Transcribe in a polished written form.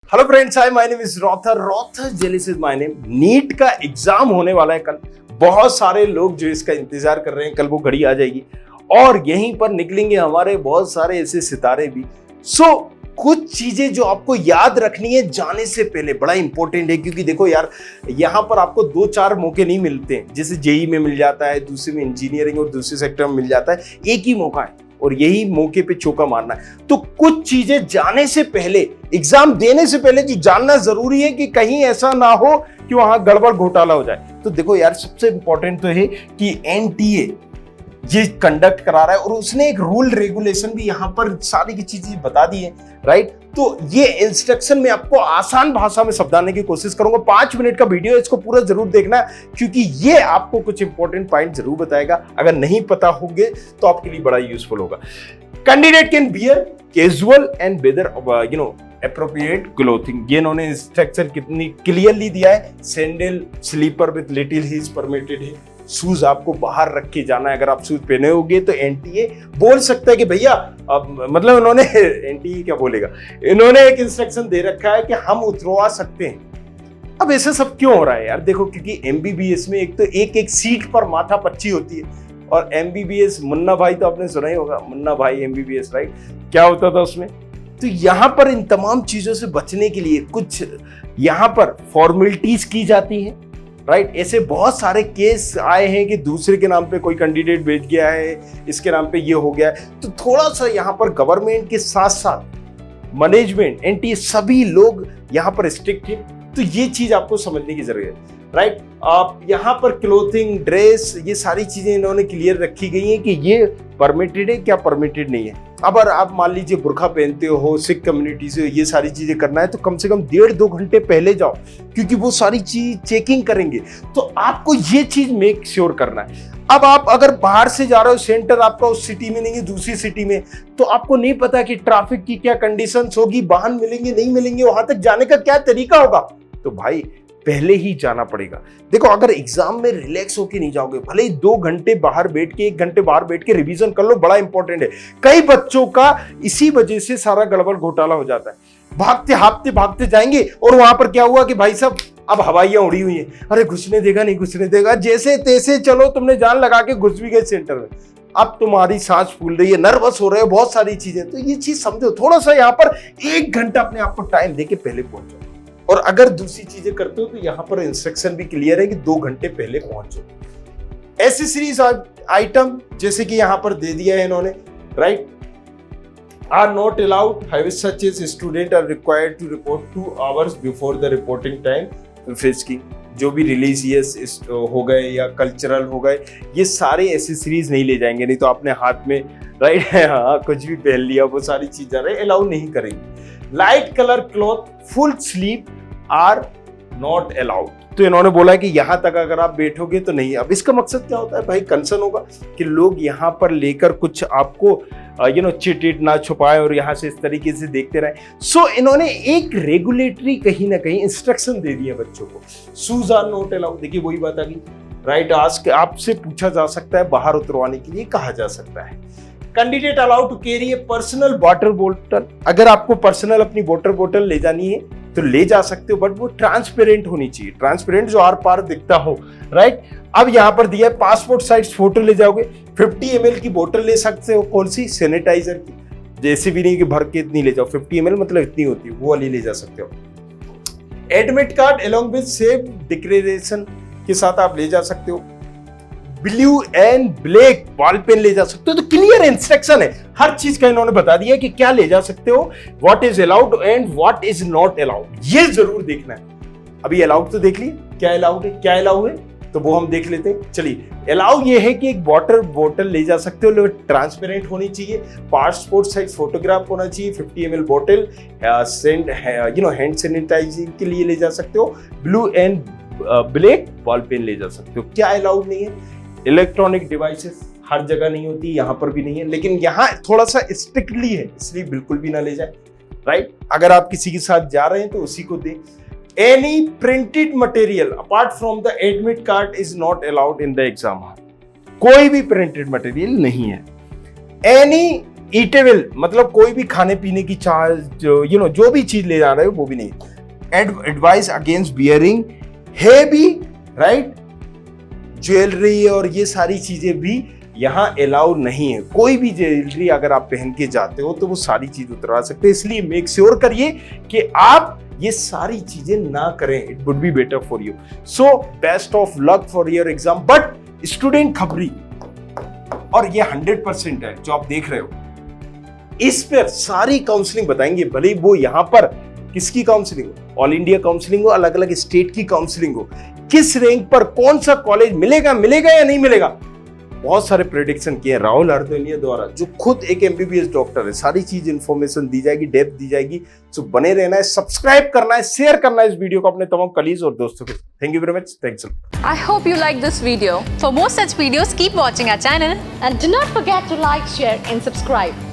Hello friends, hi my name is Rother Jelis is my name. NEET का exam होने वाला है कल। बहुत सारे लोग जो इसका इंतजार कर रहे हैं, कल वो घड़ी आ जाएगी और यहीं पर निकलेंगे हमारे बहुत सारे ऐसे सितारे भी। कुछ चीजें जो आपको याद रखनी है जाने से पहले, बड़ा इंपॉर्टेंट है। क्योंकि देखो यार, यहाँ पर आपको 2-4 मौके नहीं मिलते हैं। जैसे जेई में मिल जाता है, दूसरे में इंजीनियरिंग और दूसरे सेक्टर में मिल जाता है। एक ही मौका है और यही मौके पे चौका मारना है। तो कुछ चीजें जाने से पहले, एग्जाम देने से पहले जो जानना जरूरी है कि कहीं ऐसा ना हो कि वहां गड़बड़ घोटाला हो जाए। तो देखो यार, सबसे इंपॉर्टेंट तो है कि एनटीए ये कंडक्ट करा रहा है और उसने एक रूल रेगुलेशन भी यहाँ पर सारी की चीजें बता दी है, राइट। तो ये इंस्ट्रक्शन में आपको आसान भाषा में समझाने की कोशिश करूंगा। 5 मिनट का वीडियो, इसको पूरा जरूर देखना क्योंकि ये आपको कुछ इंपॉर्टेंट पॉइंट जरूर बताएगा। अगर नहीं पता होंगे तो आपके लिए बड़ा यूजफुल होगा। Candidate can wear casual and weather appropriate clothing. ये इन्होंने इंस्ट्रक्शन कितनी क्लियरली दिया है। Sandal slipper with little heels permitted है। शूज आपको बाहर रख के जाना है। अगर आप शूज पहने होगे तो एनटीए बोल सकता है कि भैया, मतलब इन्होंने एनटीए क्या बोलेगा, इन्होंने एक इंस्ट्रक्शन दे रखा है कि हम उतरवा सकते हैं। अब ऐसा सब क्यों हो रहा है यार? देखो, क्योंकि एमबीबीएस में एक तो एक सीट पर माथा पच्ची होती है। और एमबीबीएस, मुन्ना भाई तो आपने सुना ही होगा, मुन्ना भाई एमबीबीएस, राइट। क्या होता था उसमें? तो यहां पर इन तमाम चीजों से बचने के लिए कुछ यहां पर फॉर्मेलिटीज की जाती है, राइट। ऐसे बहुत सारे केस आए हैं कि दूसरे के नाम पे कोई कैंडिडेट भेज गया है, इसके नाम पे ये हो गया है। तो थोड़ा सा यहाँ पर गवर्नमेंट के साथ साथ मैनेजमेंट, एनटीए, सभी लोग यहाँ पर स्ट्रिक्ट है। तो ये चीज आपको समझने की जरूरत है, राइट। आप यहाँ पर क्लोथिंग, ड्रेस, ये सारी चीजें इन्होंने क्लियर रखी गई है कि ये परमिटेड है, क्या परमिटेड नहीं है। अब अगर आप मान लीजिए बुर्का पहनते हो, सिख कम्युनिटी से ये सारी चीजें करना है तो कम से कम 1.5-2 घंटे पहले जाओ, क्योंकि वो सारी चीज चेकिंग करेंगे। तो आपको ये चीज मेक श्योर करना है। अब आप अगर बाहर से जा रहे हो, सेंटर आपका उस सिटी में नहीं है, दूसरी सिटी में, तो आपको नहीं पता कि ट्रैफिक की क्या कंडीशंस होगी, वाहन मिलेंगे नहीं मिलेंगे, वहां तक जाने का क्या तरीका होगा। तो भाई पहले ही जाना पड़ेगा। देखो, अगर एग्जाम में रिलैक्स होके नहीं जाओगे, भले ही 2 घंटे बाहर बैठ के, 1 घंटे बाहर बैठ के रिवीजन कर लो, बड़ा इंपॉर्टेंट है। कई बच्चों का इसी वजह से सारा गड़बड़ घोटाला हो जाता है। भागते जाएंगे और वहां पर क्या हुआ कि भाई साहब अब हवाइयां उड़ी हुई हैं, अरे घुसने देगा नहीं घुसने देगा, जैसे तैसे चलो तुमने जान लगा के घुस भी गए सेंटर में। अब तुम्हारी सांस फूल रही है, नर्वस हो रहे हो, बहुत सारी चीजें। तो ये चीज समझो, थोड़ा सा यहाँ पर 1 घंटा अपने आप को टाइम देके पहले पहुंचो। और अगर दूसरी चीजें करते हो तो यहां पर इंस्ट्रक्शन भी क्लियर है कि 2 घंटे पहले पहुंचो। एसेसरीज आइटम जैसे कि यहां पर दे दिया है इन्होंने, right, are not allowed, such as student are required to report 2 hours before the reporting time. फिज की जो भी रिलीजियस हो गए या कल्चरल हो गए, ये सारे एसेसरीज नहीं ले जाएंगे। नहीं तो आपने हाथ में, राइट, हाँ, कुछ भी पहन लिया, वो सारी चीजें अलाउ नहीं करेंगे। Light colour cloth, full sleeve are not allowed. तो इन्होंने बोला है कि यहां तक अगर आप बैठोगे तो नहीं। अब इसका मकसद क्या होता है भाई? कंसर्न होगा कि लोग यहां पर लेकर कुछ आपको चिट ना छुपाए और यहां से इस तरीके से देखते रहे। इन्होंने एक रेगुलेटरी कहीं ना कहीं इंस्ट्रक्शन दे दिया बच्चों को। Shoes are not allowed. देखिए वही बात आ गई, राइट। आपसे पूछा जा सकता है, बाहर उतरवाने के लिए कहा जा सकता है। Candidate allowed to carry a personal water बोतल। अगर आपको पर्सनल अपनी वाटर बोतल ले जानी है तो ले जा सकते हो, बट वो ट्रांसपेरेंट होनी चाहिए, ट्रांसपेरेंट जो आर पार दिखता हो, राइट। अब यहां पर दिया है पासपोर्ट साइज फोटो ले जाओगे। 50 ml की बोतल ले सकते हो, कौन सी? सैनिटाइजर की। जैसे भी नहीं कि भर के इतनी ले जाओ, 50 ml मतलब इतनी होती है, वो वाली ले जा सकते हो। Admit card along with safe declaration के साथ आप ले जा सकते हो। Blue and black ball pen ले जा सकते हो। तो क्लियर इंस्ट्रक्शन है, हर चीज का इन्होंने बता दिया कि क्या ले जा सकते हो, what is allowed and what is not allowed. ये जरूर देखना है। अभी अलाउड तो देख लिए, क्या अलाउड है, क्या अलाउ है, तो वो हम देख लेते हैं। चलिए, अलाउ ये है कि एक वाटर बोतल ले जा सकते हो, लेकिन ट्रांसपेरेंट होनी चाहिए, पासपोर्ट साइज फोटोग्राफ होना चाहिए, 50 ml बोतल, हैंड सैनिटाइजिंग के लिए ले जा सकते हो। Blue and black ball pen ले जा सकते हो। क्या अलाउड नहीं है? इलेक्ट्रॉनिक डिवाइसेस हर जगह नहीं होती, यहां पर भी नहीं है, लेकिन यहां थोड़ा सा स्ट्रिक्टली है, इसलिए बिल्कुल भी ना ले जाए, राइट। अगर आप किसी के साथ जा रहे हैं तो उसी को दें। Any printed material apart from the admit card is not allowed in the exam hall. कोई भी प्रिंटेड मटेरियल नहीं है। एनी ईटेबल मतलब कोई भी खाने पीने की चार्ज जो भी चीज ले जा रहे हो वो भी नहीं। Advice against bearing heavy right jewellery और ये सारी चीजें भी यहाँ अलाउ नहीं है। कोई भी ज्वेलरी अगर आप पहन के जाते हो तो वो सारी चीज उतरवा सकते हैं, इसलिए मेक श्योर करिए कि आप ये सारी चीजें ना करें। It would be better for you. So best of luck for your exam. But student खबरी और ये 100% है जो आप देख रहे हो, इस पर सारी काउंसलिंग बताएंगे, भले वो यहां पर किसकी काउंसलिंग हो, ऑल इंडिया काउंसलिंग हो, अलग अलग स्टेट की काउंसलिंग हो, किस रैंक पर कौन सा कॉलेज मिलेगा या नहीं मिलेगा। बहुत सारे प्रेडिक्शन किए राहुल हरदोनिया द्वारा, जो खुद एक एमबीबीएस डॉक्टर है। सारी चीज इंफॉर्मेशन दी जाएगी, डेप्थ दी जाएगी। सो बने रहना है, सब्सक्राइब करना है, शेयर करना है इस वीडियो को अपने तमाम कलीग्स और दोस्तों को। Thank you very much. Thanks. I hope you like this video. For more such videos, keep watching our channel and do not forget to like, share and subscribe.